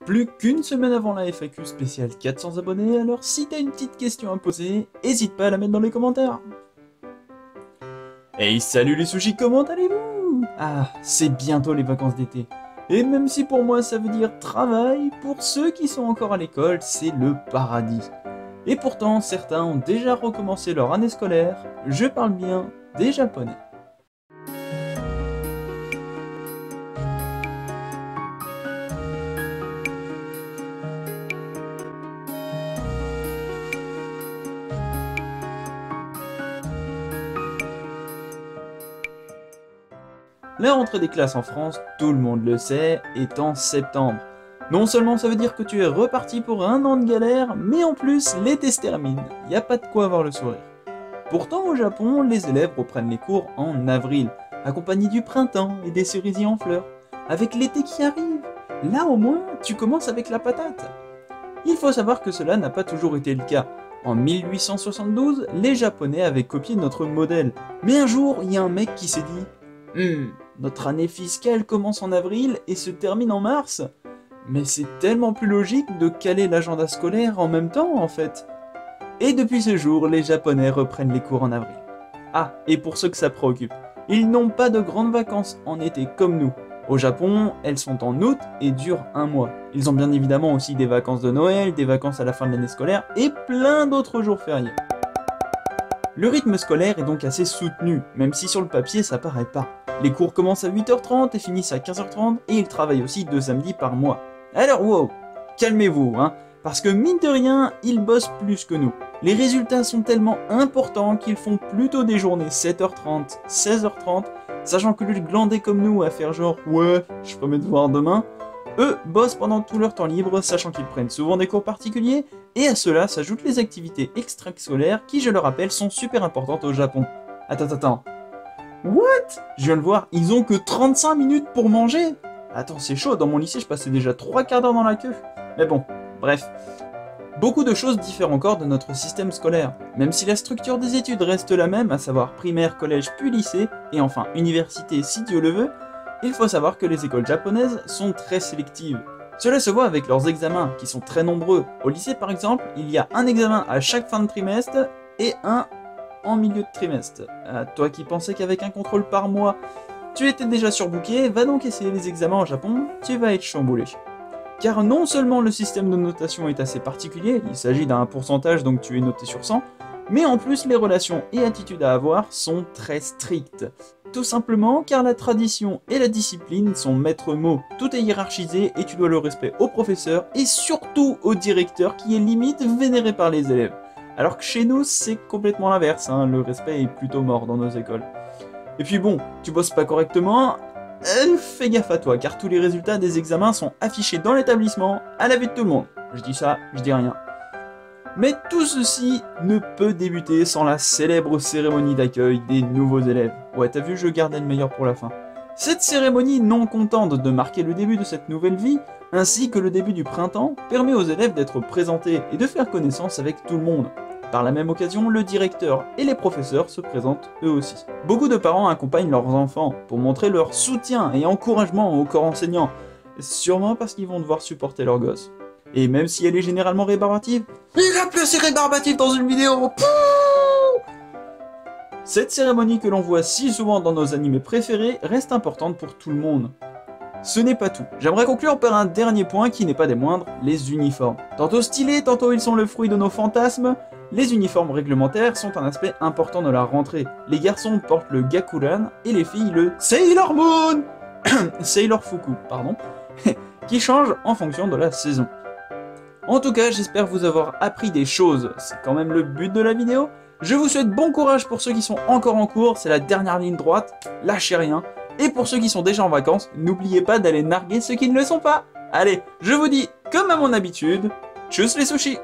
Plus qu'une semaine avant la FAQ spéciale 400 abonnés, alors si t'as une petite question à poser, hésite pas à la mettre dans les commentaires. Hey salut les sushis, comment allez-vous? Ah, c'est bientôt les vacances d'été. Et même si pour moi ça veut dire travail, pour ceux qui sont encore à l'école, c'est le paradis. Et pourtant, certains ont déjà recommencé leur année scolaire, je parle bien des Japonais. La rentrée des classes en France, tout le monde le sait, est en septembre. Non seulement ça veut dire que tu es reparti pour un an de galère, mais en plus l'été se termine, y a pas de quoi avoir le sourire. Pourtant au Japon, les élèves reprennent les cours en avril, accompagnés du printemps et des cerisiers en fleurs. Avec l'été qui arrive, là au moins tu commences avec la patate. Il faut savoir que cela n'a pas toujours été le cas. En 1872, les Japonais avaient copié notre modèle, mais un jour il y a un mec qui s'est dit notre année fiscale commence en avril et se termine en mars. Mais c'est tellement plus logique de caler l'agenda scolaire en même temps en fait. Et depuis ce jour, les Japonais reprennent les cours en avril. Ah, et pour ceux que ça préoccupe, ils n'ont pas de grandes vacances en été comme nous. Au Japon, elles sont en août et durent un mois. Ils ont bien évidemment aussi des vacances de Noël, des vacances à la fin de l'année scolaire et plein d'autres jours fériés. Le rythme scolaire est donc assez soutenu, même si sur le papier ça paraît pas. Les cours commencent à 8h30 et finissent à 15h30 et ils travaillent aussi 2 samedis par mois. Alors wow, calmez-vous, parce que mine de rien, ils bossent plus que nous. Les résultats sont tellement importants qu'ils font plutôt des journées 7h30, 16h30, sachant que les glandés comme nous à faire genre ouais, je ferai mes devoirs demain, eux bossent pendant tout leur temps libre, sachant qu'ils prennent souvent des cours particuliers, et à cela s'ajoutent les activités extrascolaires qui, je le rappelle, sont super importantes au Japon. Attends. What? Je viens de voir, ils ont que 35 minutes pour manger? Attends, c'est chaud, dans mon lycée je passais déjà 3 quarts d'heure dans la queue. Mais bon, bref. Beaucoup de choses diffèrent encore de notre système scolaire, même si la structure des études reste la même, à savoir primaire, collège puis lycée, et enfin université si Dieu le veut, il faut savoir que les écoles japonaises sont très sélectives. Cela se voit avec leurs examens, qui sont très nombreux. Au lycée par exemple, il y a un examen à chaque fin de trimestre, et un en milieu de trimestre. Toi qui pensais qu'avec un contrôle par mois, tu étais déjà surbooké, va donc essayer les examens au Japon, tu vas être chamboulé. Car non seulement le système de notation est assez particulier, il s'agit d'un pourcentage donc tu es noté sur 100, mais en plus les relations et attitudes à avoir sont très strictes. Tout simplement car la tradition et la discipline sont maître mot, tout est hiérarchisé et tu dois le respect au professeur et surtout au directeur qui est limite vénéré par les élèves. Alors que chez nous c'est complètement l'inverse, le respect est plutôt mort dans nos écoles. Et puis bon, tu bosses pas correctement, fais gaffe à toi, car tous les résultats des examens sont affichés dans l'établissement, à la vue de tout le monde. Je dis ça, je dis rien. Mais tout ceci ne peut débuter sans la célèbre cérémonie d'accueil des nouveaux élèves. Ouais, t'as vu, je gardais le meilleur pour la fin. Cette cérémonie non contente de marquer le début de cette nouvelle vie, ainsi que le début du printemps, permet aux élèves d'être présentés et de faire connaissance avec tout le monde. Par la même occasion, le directeur et les professeurs se présentent eux aussi. Beaucoup de parents accompagnent leurs enfants pour montrer leur soutien et encouragement au corps enseignant, sûrement parce qu'ils vont devoir supporter leur gosse. Et même si elle est généralement rébarbative, il a plus c'est rébarbatif dans une vidéo. Cette cérémonie que l'on voit si souvent dans nos animés préférés reste importante pour tout le monde. Ce n'est pas tout. J'aimerais conclure par un dernier point qui n'est pas des moindres, les uniformes. Tantôt stylés, tantôt ils sont le fruit de nos fantasmes, les uniformes réglementaires sont un aspect important de la rentrée. Les garçons portent le Gakuran et les filles le Sailor Moon Sailor Fuku, pardon, qui change en fonction de la saison. En tout cas, j'espère vous avoir appris des choses, c'est quand même le but de la vidéo. Je vous souhaite bon courage pour ceux qui sont encore en cours, c'est la dernière ligne droite, lâchez rien. Et pour ceux qui sont déjà en vacances, n'oubliez pas d'aller narguer ceux qui ne le sont pas. Allez, je vous dis, comme à mon habitude, tchuss les sushis!